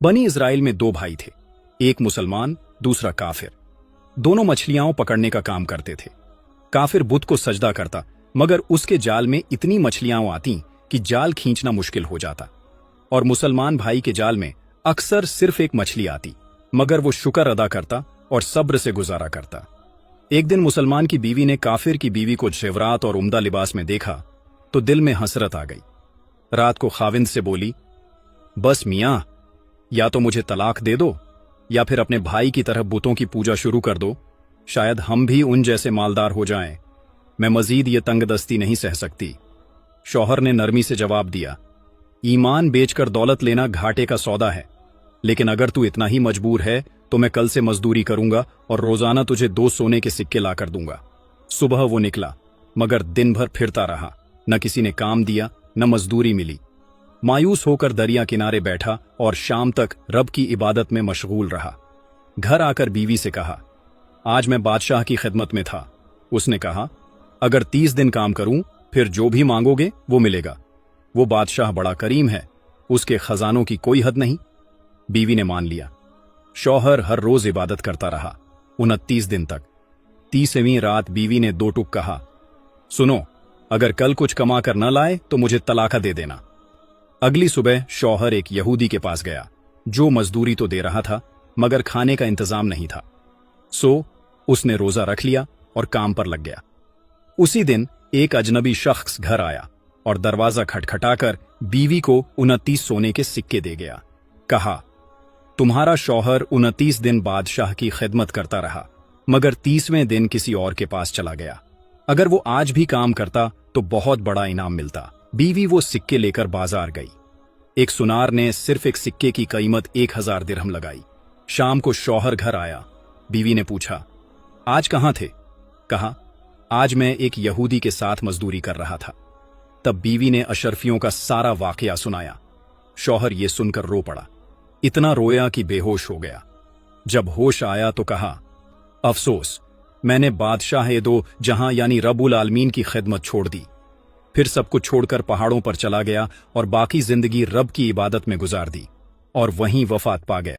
बनी इजराइल में दो भाई थे, एक मुसलमान दूसरा काफिर। दोनों मछलियां पकड़ने का काम करते थे। काफिर बुत को सजदा करता, मगर उसके जाल में इतनी मछलियां आती कि जाल खींचना मुश्किल हो जाता। और मुसलमान भाई के जाल में अक्सर सिर्फ एक मछली आती, मगर वो शुक्र अदा करता और सब्र से गुजारा करता। एक दिन मुसलमान की बीवी ने काफिर की बीवी को जेवरात और उम्दा लिबास में देखा तो दिल में हसरत आ गई। रात को खाविंद से बोली, बस मियां, या तो मुझे तलाक दे दो या फिर अपने भाई की तरह बुतों की पूजा शुरू कर दो। शायद हम भी उन जैसे मालदार हो जाएं। मैं मजीद ये तंगदस्ती नहीं सह सकती। शौहर ने नरमी से जवाब दिया, ईमान बेचकर दौलत लेना घाटे का सौदा है, लेकिन अगर तू इतना ही मजबूर है तो मैं कल से मजदूरी करूंगा और रोजाना तुझे 2 सोने के सिक्के लाकर दूंगा। सुबह वो निकला, मगर दिन भर फिरता रहा। न किसी ने काम दिया, न मजदूरी मिली। मायूस होकर दरिया किनारे बैठा और शाम तक रब की इबादत में मशगूल रहा। घर आकर बीवी से कहा, आज मैं बादशाह की खिदमत में था। उसने कहा, अगर 30 दिन काम करूं फिर जो भी मांगोगे वो मिलेगा। वो बादशाह बड़ा करीम है, उसके खजानों की कोई हद नहीं। बीवी ने मान लिया। शौहर हर रोज इबादत करता रहा 29 दिन तक। 30वीं रात बीवी ने 2 टुक कहा, सुनो, अगर कल कुछ कमा कर न लाए तो मुझे तलाका दे देना। अगली सुबह शौहर एक यहूदी के पास गया, जो मजदूरी तो दे रहा था मगर खाने का इंतजाम नहीं था। सो उसने रोजा रख लिया और काम पर लग गया। उसी दिन एक अजनबी शख्स घर आया और दरवाजा खटखटाकर बीवी को 29 सोने के सिक्के दे गया। कहा, तुम्हारा शौहर 29 दिन बादशाह की खिदमत करता रहा, मगर 30वें दिन किसी और के पास चला गया। अगर वो आज भी काम करता तो बहुत बड़ा इनाम मिलता। बीवी वो सिक्के लेकर बाजार गई। एक सुनार ने सिर्फ एक सिक्के की कीमत 1000 दिरहम लगाई। शाम को शौहर घर आया। बीवी ने पूछा, आज कहां थे? कहा, आज मैं एक यहूदी के साथ मजदूरी कर रहा था। तब बीवी ने अशरफियों का सारा वाकया सुनाया। शौहर ये सुनकर रो पड़ा, इतना रोया कि बेहोश हो गया। जब होश आया तो कहा, अफसोस, मैंने बादशाह दो जहां यानी रब्बुल आलमीन की खिदमत छोड़ दी। फिर सब कुछ छोड़कर पहाड़ों पर चला गया और बाकी जिंदगी रब की इबादत में गुजार दी और वहीं वफात पा गया।